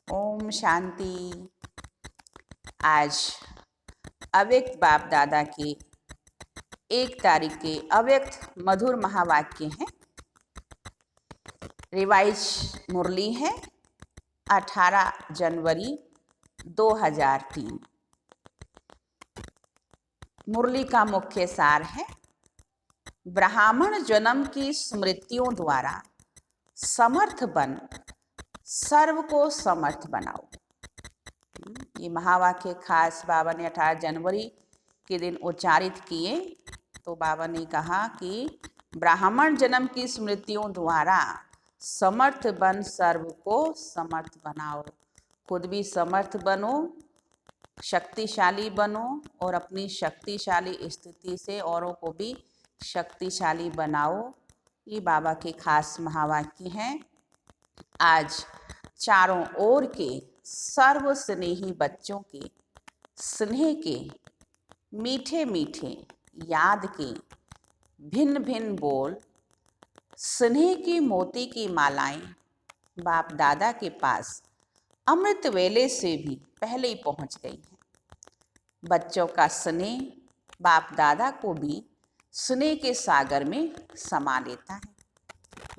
ओम शांति। आज अव्यक्त बाप दादा के 1 तारीख के अव्यक्त मधुर महावाक्य हैं। रिवाइज मुरली है 18 जनवरी 2003। मुरली का मुख्य सार है, ब्राह्मण जन्म की स्मृतियों द्वारा समर्थ बन सर्व को समर्थ बनाओ। ये महावाक्य खास बाबा ने 18 जनवरी के दिन उच्चारित किए। तो बाबा ने कहा कि ब्राह्मण जन्म की स्मृतियों द्वारा समर्थ बन सर्व को समर्थ बनाओ। खुद भी समर्थ बनो, शक्तिशाली बनो और अपनी शक्तिशाली स्थिति से औरों को भी शक्तिशाली बनाओ। ये बाबा के खास महावाक्य हैं। आज चारों ओर के सर्व स्नेही बच्चों के स्नेह के मीठे मीठे याद के भिन्न भिन्न बोल, स्नेह की मोती की मालाएं बाप दादा के पास अमृत वेले से भी पहले ही पहुंच गई हैं। बच्चों का स्नेह बाप दादा को भी स्नेह के सागर में समा लेता है।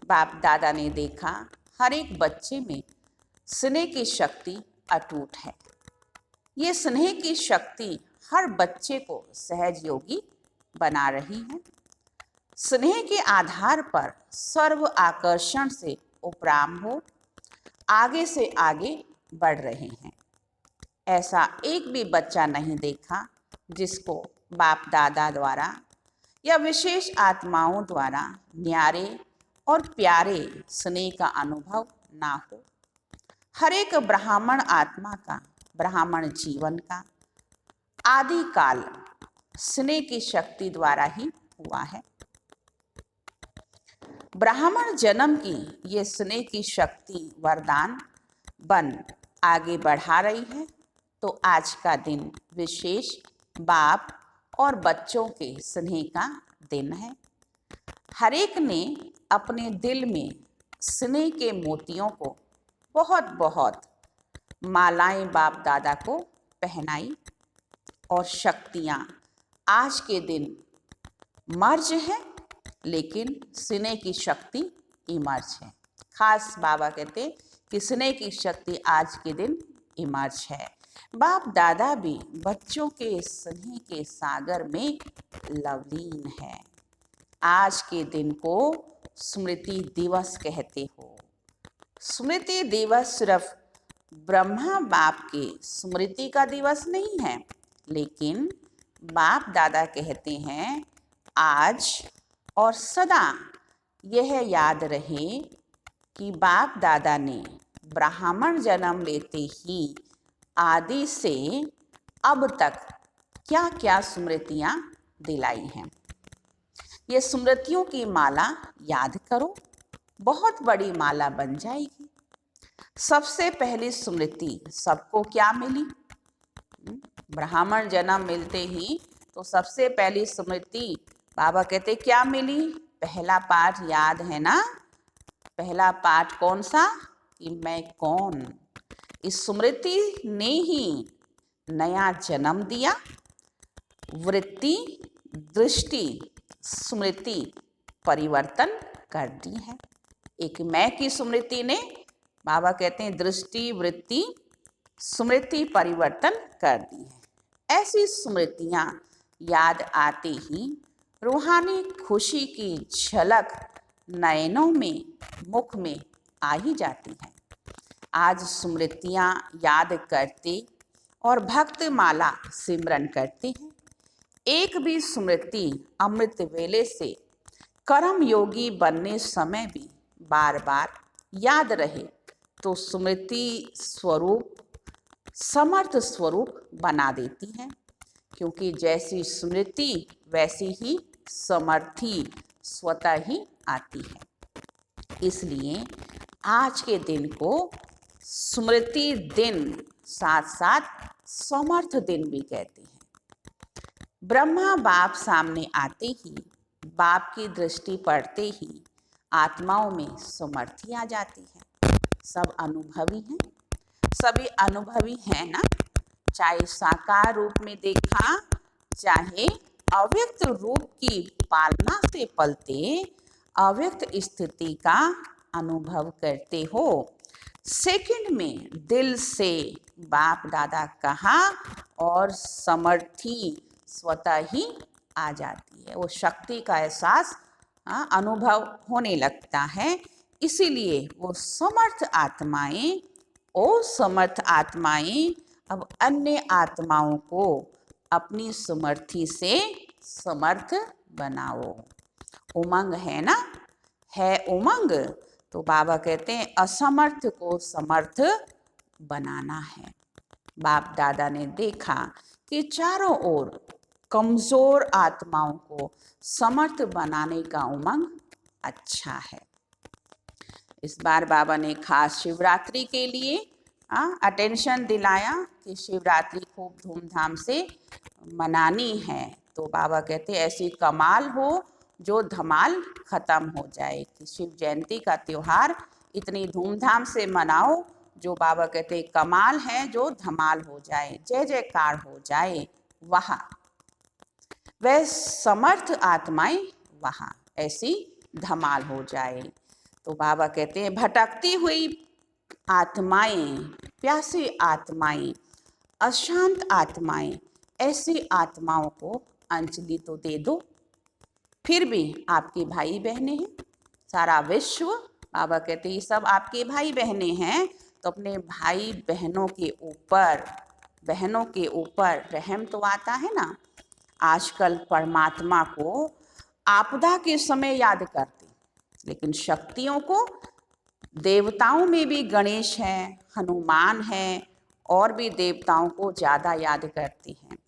बाप दादा ने देखा हर एक बच्चे में स्नेह की शक्ति अटूट है। ये स्नेह की शक्ति हर बच्चे को सहज योगी बना रही है। स्नेह के आधार पर सर्व आकर्षण से उपराम हो आगे से आगे बढ़ रहे हैं। ऐसा एक भी बच्चा नहीं देखा जिसको बाप दादा द्वारा या विशेष आत्माओं द्वारा न्यारे और प्यारे स्नेह का अनुभव ना हो। हर एक ब्राह्मण आत्मा का, ब्राह्मण जीवन का आदि काल स्नेह की शक्ति द्वारा ही हुआ है। ब्राह्मण जन्म की ये स्नेह की शक्ति वरदान बन आगे बढ़ा रही है। तो आज का दिन विशेष बाप और बच्चों के स्नेह का दिन है। हर एक ने अपने दिल में स्नेह के मोतियों को बहुत बहुत मालाएं बाप दादा को पहनाई और शक्तियां आज के दिन मर्ज है, लेकिन स्नेह की शक्ति इमर्ज है। खास बाबा कहते कि स्नेह की शक्ति आज के दिन इमर्ज है। बाप दादा भी बच्चों के स्नेह के सागर में लवलीन है। आज के दिन को स्मृति दिवस कहते हो। स्मृति दिवस सिर्फ ब्रह्मा बाप के स्मृति का दिवस नहीं है, लेकिन बाप दादा कहते हैं आज और सदा यह याद रहे कि बाप दादा ने ब्राह्मण जन्म लेते ही आदि से अब तक क्या क्या स्मृतियां दिलाई हैं। ये स्मृतियों की माला याद करो, बहुत बड़ी माला बन जाएगी। सबसे पहली स्मृति सबको क्या मिली? ब्राह्मण जन्म मिलते ही तो सबसे पहली स्मृति बाबा कहते क्या मिली? पहला पाठ याद है ना? पहला पाठ कौन सा? कि मैं कौन। इस स्मृति ने ही नया जन्म दिया। वृत्ति, दृष्टि, स्मृति परिवर्तन कर दी है। एक मैं की स्मृति ने, बाबा कहते हैं, दृष्टि, वृत्ति, स्मृति परिवर्तन कर दी है। ऐसी स्मृतियां याद आते ही रूहानी खुशी की झलक नयनों में, मुख में आ ही जाती है। आज स्मृतियां याद करते और भक्त माला सिमरन करते हैं। एक भी स्मृति अमृत वेले से कर्म योगी बनने समय भी बार बार याद रहे तो स्मृति स्वरूप समर्थ स्वरूप बना देती है। क्योंकि जैसी स्मृति वैसी ही समर्थी स्वतः ही आती है। इसलिए आज के दिन को स्मृति दिन साथ साथ समर्थ दिन भी कहते हैं। ब्रह्मा बाप सामने आते ही, बाप की दृष्टि पड़ते ही आत्माओं में समर्थी आ जाती है। सब अनुभवी हैं, सभी अनुभवी हैं ना, चाहे साकार रूप में देखा, चाहे अव्यक्त रूप की पालना से पलते अव्यक्त स्थिति का अनुभव करते हो। सेकंड में दिल से बाप दादा कहा और समर्थी स्वतः ही आ जाती है, वो शक्ति का एहसास अनुभव होने लगता है। इसीलिए वो समर्थ आत्माएं, ओ समर्थ आत्माएं अब अन्य आत्माओं को अपनी समर्थी से समर्थ बनाओ। उमंग है ना, है उमंग, तो बाबा कहते हैं असमर्थ को समर्थ बनाना है। बाप दादा ने देखा कि चारों ओर कमजोर आत्माओं को समर्थ बनाने का उमंग अच्छा है। इस बार बाबा ने खास शिवरात्रि के लिए अटेंशन दिलाया कि शिवरात्रि खूब धूमधाम से मनानी है। तो बाबा कहते ऐसी कमाल हो जो धमाल खत्म हो जाए, कि शिव जयंती का त्योहार इतनी धूमधाम से मनाओ जो बाबा कहते कमाल है, जो धमाल हो जाए, जय जयकार हो जाए वहाँ। वह समर्थ आत्माएं वहाँ ऐसी धमाल हो जाए। तो बाबा कहते हैं भटकती हुई आत्माएं, प्यासी आत्माएं, अशांत आत्माएं, ऐसी आत्माओं को अंजलि तो दे दो। फिर भी आपके भाई बहनें हैं, सारा विश्व, बाबा कहते हैं ये सब आपके भाई बहनें हैं, तो अपने भाई बहनों के ऊपर रहम तो आता है ना। आजकल परमात्मा को आपदा के समय याद करते, लेकिन शक्तियों को, देवताओं में भी गणेश हैं, हनुमान हैं, और भी देवताओं को ज़्यादा याद करती हैं।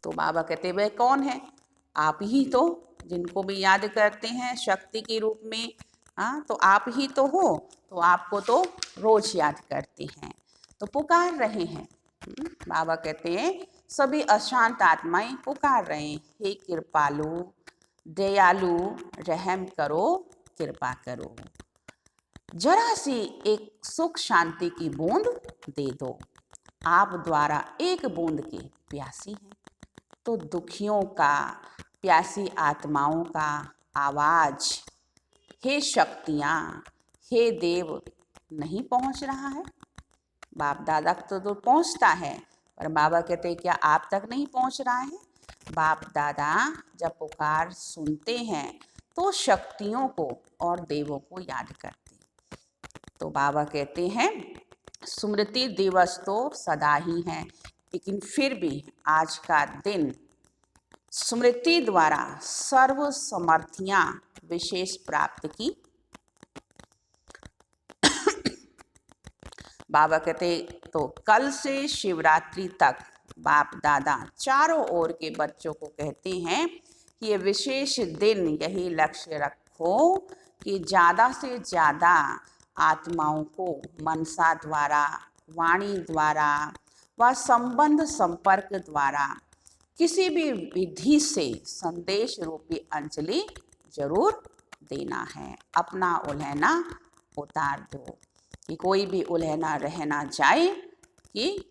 तो बाबा कहते वह कौन है? आप ही तो, जिनको भी याद करते हैं शक्ति के रूप में। तो आप ही तो हो, तो आपको तो रोज याद करते हैं, तो पुकार रहे हैं। बाबा कहते हैं सभी अशांत आत्माएं पुकार रहे हैं, हे कृपालु दयालु रहम करो, कृपा करो, जरा सी एक सुख शांति की बूंद दे दो। आप द्वारा एक बूंद के प्यासी हैं, तो दुखियों का, प्यासी आत्माओं का आवाज, हे शक्तियाँ, हे देव, नहीं पहुंच रहा है। बाप दादा तो पहुंचता है, पर बाबा कहते हैं क्या आप तक नहीं पहुंच रहा है? बाप दादा जब पुकार सुनते हैं तो शक्तियों को और देवों को याद करते। तो बाबा कहते हैं स्मृति दिवस तो सदा ही है, लेकिन फिर भी आज का दिन स्मृति द्वारा सर्व समर्थियां विशेष प्राप्त की। बाबा कहते तो कल से शिवरात्रि तक बाप दादा चारों ओर के बच्चों को कहते हैं कि ये विशेष दिन यही लक्ष्य रखो कि ज़्यादा से ज़्यादा आत्माओं को मनसा द्वारा, वाणी द्वारा व संबंध संपर्क द्वारा किसी भी विधि से संदेश रूपी अंजलि जरूर देना है। अपना उल्हना उतार दो, कि कोई भी उल्हना रह ना जाए, कि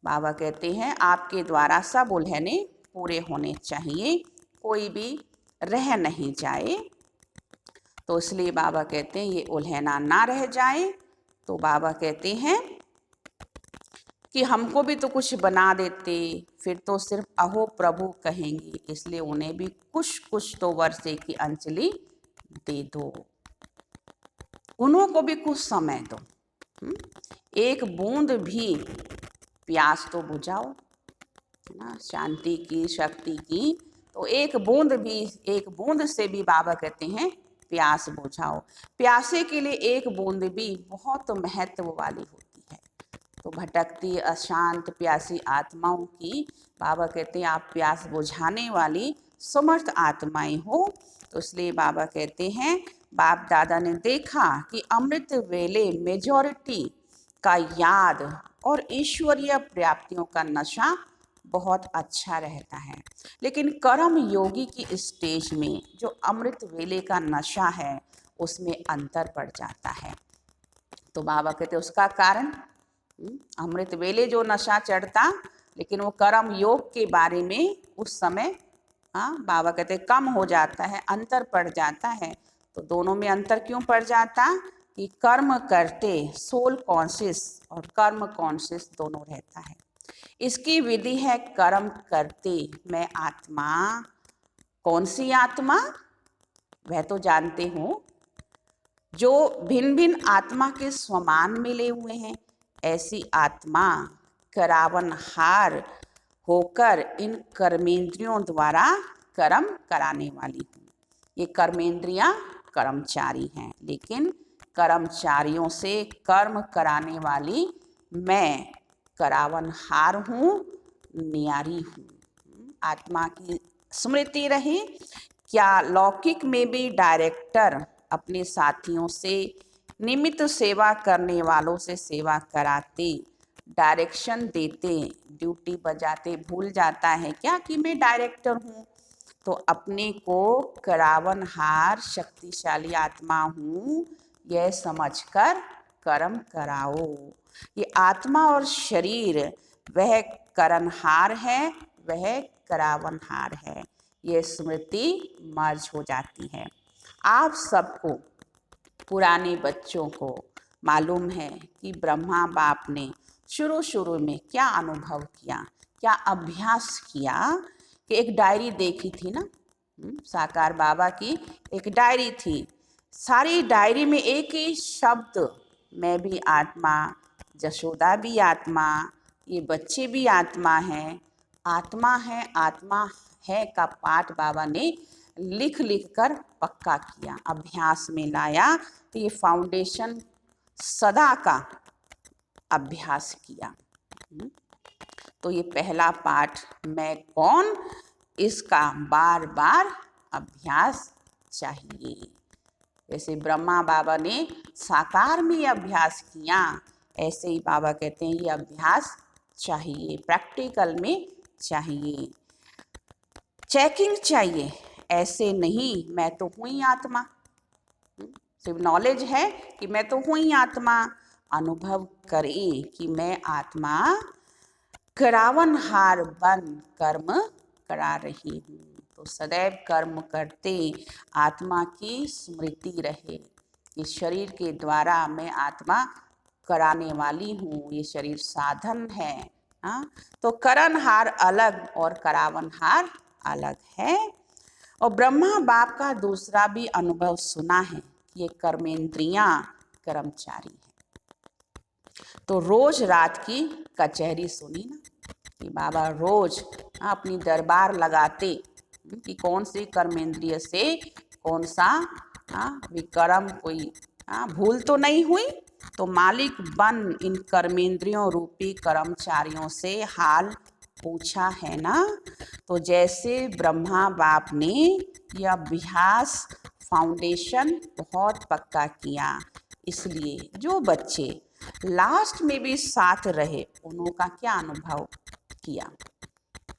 बाबा कहते हैं आपके द्वारा सब उल्हने पूरे होने चाहिए, कोई भी रह नहीं जाए। तो इसलिए बाबा कहते हैं ये उल्हना ना रह जाए। तो बाबा कहते हैं कि हमको भी तो कुछ बना देते, फिर तो सिर्फ अहो प्रभु कहेंगे, इसलिए उन्हें भी कुछ तो वर्षे की अंजलि दे दो, उन्हों को भी कुछ समय दो। एक बूंद भी प्यास तो बुझाओ, है ना, शांति की, शक्ति की। तो एक बूंद से भी बाबा कहते हैं प्यास बुझाओ। प्यासे के लिए एक बूंद भी बहुत महत्व वाली होती है। तो भटकती अशांत प्यासी आत्माओं की बाबा कहते हैं आप प्यास बुझाने वाली समर्थ आत्माएं हो। तो इसलिए बाबा कहते हैं बाप दादा ने देखा कि अमृत वेले मेजॉरिटी का याद और ईश्वरीय प्राप्तियों का नशा बहुत अच्छा रहता है, लेकिन कर्म योगी की स्टेज में जो अमृत वेले का नशा है उसमें अंतर पड़ जाता है। तो बाबा कहते उसका कारण अमृत वेले जो नशा चढ़ता, लेकिन वो कर्म योग के बारे में उस समय बाबा कहते कम हो जाता है, अंतर पड़ जाता है। तो दोनों में अंतर क्यों पड़ जाता कि कर्म करते सोल कॉन्शियस और कर्म कॉन्शियस दोनों रहता है। इसकी विधि है कर्म करते मैं आत्मा। कौन सी आत्मा? वह तो जानते हो, जो भिन्न भिन्न आत्मा के समान मिले हुए हैं, ऐसी आत्मा करावनहार होकर इन कर्मेंद्रियों द्वारा कर्म कराने वाली हूँ। ये कर्मेंद्रियां कर्मचारी हैं, लेकिन कर्मचारियों से कर्म कराने वाली मैं करावनहार हूँ, न्यारी हूँ। आत्मा की स्मृति रहे। क्या लौकिक में भी डायरेक्टर अपने साथियों से निमित्त सेवा करने वालों से सेवा कराते, डायरेक्शन देते, ड्यूटी बजाते भूल जाता है क्या कि मैं डायरेक्टर हूँ? तो अपने को करावनहार शक्तिशाली आत्मा हूँ यह समझकर कर्म कराओ। ये आत्मा और शरीर वह करनहार है, वह करावनहार है, ये स्मृति मर्ज हो जाती है। आप सबको, पुराने बच्चों को मालूम है कि ब्रह्मा बाप ने शुरू में क्या अनुभव किया, क्या अभ्यास किया कि एक डायरी देखी थी ना, साकार बाबा की एक डायरी थी। सारी डायरी में एक ही शब्द, मैं भी आत्मा, जशोदा भी आत्मा, ये बच्चे भी आत्मा हैं, आत्मा है, आत्मा है का पाठ बाबा ने लिख लिख कर पक्का किया, अभ्यास में लाया। तो ये फाउंडेशन सदा का अभ्यास किया। तो ये पहला पाठ मैं कौन, इसका बार बार अभ्यास चाहिए। जैसे ब्रह्मा बाबा ने साकार में अभ्यास किया, ऐसे ही बाबा कहते हैं ये अभ्यास चाहिए, प्रैक्टिकल में चाहिए, चेकिंग चाहिए। ऐसे नहीं मैं तो हूँ ही आत्मा, सिर्फ नॉलेज है कि मैं तो हूँ ही आत्मा, अनुभव करें कि मैं आत्मा करावनहार बन कर्म करा रही हूँ। तो सदैव कर्म करते आत्मा की स्मृति रहे कि शरीर के द्वारा मैं आत्मा कराने वाली हूँ, ये शरीर साधन है। तो करनहार अलग और करावनहार अलग है। और ब्रह्मा बाप का दूसरा भी अनुभव सुना है कि ये कर्मेंद्रियां कर्मचारी हैं। तो रोज रात की कचहरी सुनी ना कि बाबा रोज अपनी दरबार लगाते कि कौन सी कर्मेंद्रिय से कौन सा विक्रम कोई भूल तो नहीं हुई। तो मालिक बन इन कर्मेंद्रियों रूपी कर्मचारियों से हाल पूछा है ना। तो जैसे ब्रह्मा बाप ने यह अभ्यास फाउंडेशन बहुत पक्का किया, इसलिए जो बच्चे लास्ट में भी साथ रहे उनका क्या अनुभव किया,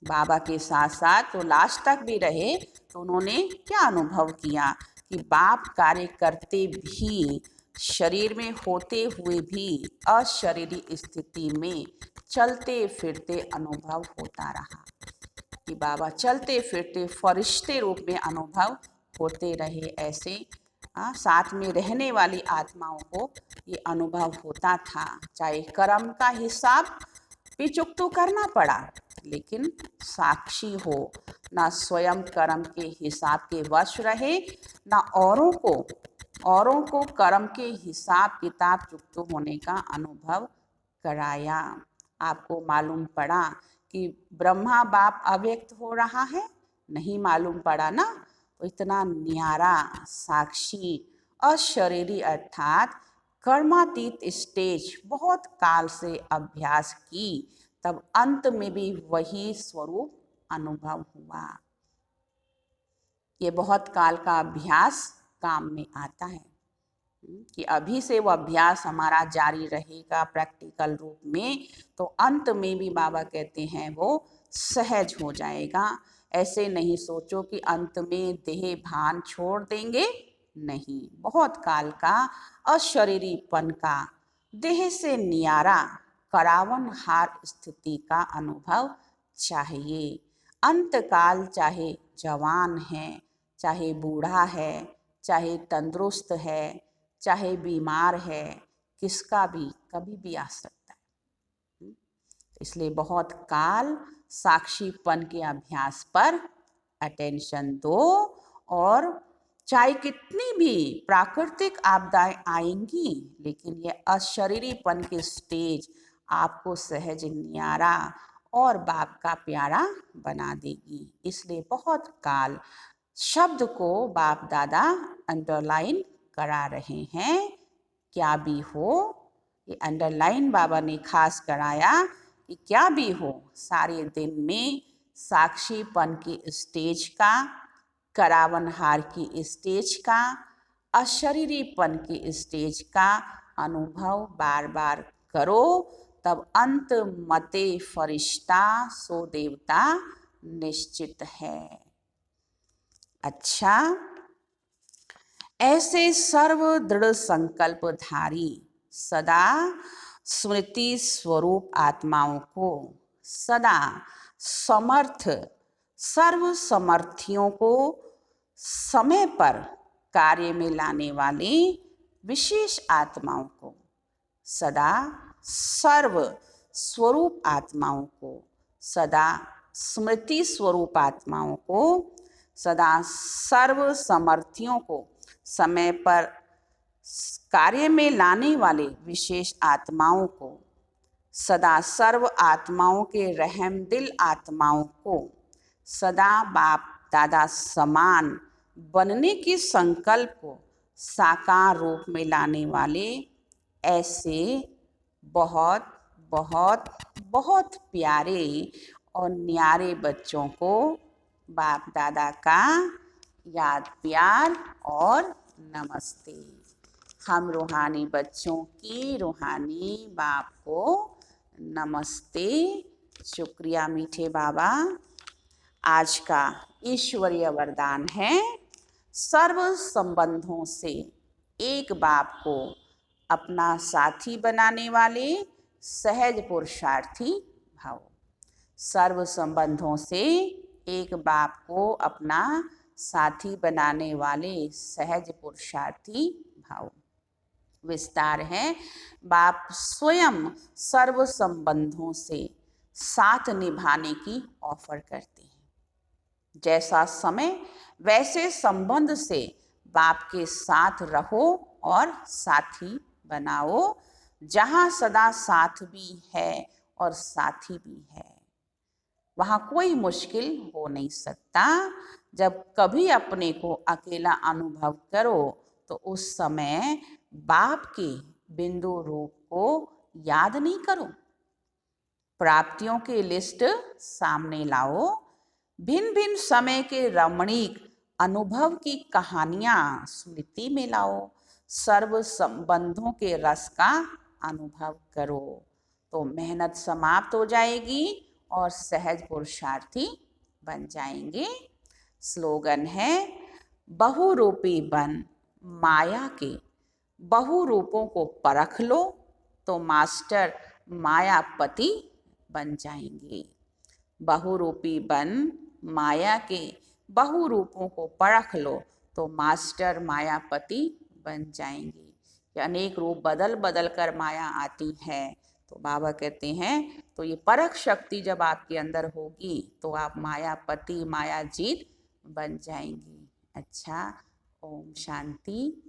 बाबा के साथ साथ तो लास्ट तक भी रहे, तो उन्होंने क्या अनुभव किया कि बाप कार्य करते भी, शरीर में होते हुए भी अशरीरी स्थिति में चलते फिरते अनुभव होता रहा कि बाबा चलते फिरते फरिश्ते रूप में अनुभव होते रहे। ऐसे साथ में रहने वाली आत्माओं को ये अनुभव होता था। चाहे कर्म का हिसाब भी चुक तो करना पड़ा, लेकिन साक्षी हो, ना स्वयं कर्म के हिसाब के वश रहे, ना औरों को कर्म के हिसाब किताब चुकते होने का अनुभव कराया। आपको मालूम पड़ा कि ब्रह्मा बाप अव्यक्त हो रहा है, नहीं मालूम पड़ा ना। तो इतना न्यारा साक्षी अशरीरी अर्थात कर्मातीत स्टेज बहुत काल से अभ्यास की, तब अंत में भी वही स्वरूप अनुभव हुआ। ये बहुत काल का अभ्यास काम में आता है कि अभी से वो अभ्यास हमारा जारी रहेगा प्रैक्टिकल रूप में, तो अंत में भी बाबा कहते हैं वो सहज हो जाएगा। ऐसे नहीं सोचो कि अंत में देह भान छोड़ देंगे, नहीं, बहुत काल का अशरीरीपन का देह से न्यारा करावनहार स्थिति का अनुभव चाहिए। अंतकाल चाहे जवान है, चाहे बूढ़ा है, चाहे तंदुरुस्त है, चाहे बीमार है, किसका भी कभी भी आ सकता है। इसलिए बहुत काल साक्षीपन के अभ्यास पर अटेंशन दो, और चाहे कितनी भी प्राकृतिक आपदाएं आएंगी, लेकिन ये अशरीरीपन की स्टेज आपको सहज न्यारा और बाप का प्यारा बना देगी। इसलिए बहुत काल शब्द को बाप दादा अंडरलाइन करा रहे हैं। क्या भी हो, ये अंडरलाइन बाबा ने खास कराया कि क्या भी हो, सारे दिन में साक्षीपन की स्टेज का, करावनहार की स्टेज का, अशरीरीपन की स्टेज का अनुभव बार बार करो, तब अंत मते फरिश्ता सो देवता निश्चित है। अच्छा, ऐसे सर्व दृढ़ संकल्पधारी सदा स्मृति स्वरूप आत्माओं को, सदा समर्थ सर्व समर्थियों को समय पर कार्य में लाने वाली विशेष आत्माओं को, सदा सर्व स्वरूप आत्माओं को, सदा स्मृति स्वरूप आत्माओं को, सदा सर्व समर्थियों को समय पर कार्य में लाने वाले विशेष आत्माओं को, सदा सर्व आत्माओं के रहम दिल आत्माओं को, सदा बाप दादा समान बनने के संकल्प को साकार रूप में लाने वाले ऐसे बहुत बहुत बहुत प्यारे और न्यारे बच्चों को बाप दादा का याद प्यार और नमस्ते। हम रूहानी बच्चों की रूहानी बाप को नमस्ते। शुक्रिया मीठे बाबा। आज का ईश्वरीय वरदान है, सर्व संबंधों से एक बाप को अपना साथी बनाने वाले सहज पुरुषार्थी भाव। सर्व संबंधों से एक बाप को अपना साथी बनाने वाले सहज पुरुषार्थी भाव। विस्तार है, बाप स्वयं सर्व संबंधों से साथ निभाने की ऑफर करते हैं। जैसा समय वैसे संबंध से बाप के साथ रहो और साथी बनाओ। जहाँ सदा साथ भी है और साथी भी है, वहाँ कोई मुश्किल हो नहीं सकता। जब कभी अपने को अकेला अनुभव करो तो उस समय बाप के बिंदु रूप को याद नहीं करो, प्राप्तियों की लिस्ट सामने लाओ, भिन्न भिन्न समय के रमणीक अनुभव की कहानियां स्मृति में लाओ, सर्व संबंधों के रस का अनुभव करो, तो मेहनत समाप्त हो जाएगी और सहज पुरुषार्थी बन जाएंगे। स्लोगन है, बहुरूपी बन माया के बहु रूपों को परख लो तो मास्टर मायापति बन जाएंगे। बहुरूपी बन माया के बहु रूपों को परख लो तो मास्टर मायापति बन जाएंगे। अनेक रूप बदल बदल कर माया आती है, तो बाबा कहते हैं तो ये परख शक्ति जब आपके अंदर होगी तो आप मायापति माया जीत बन जाएंगी। अच्छा, ओम शांति।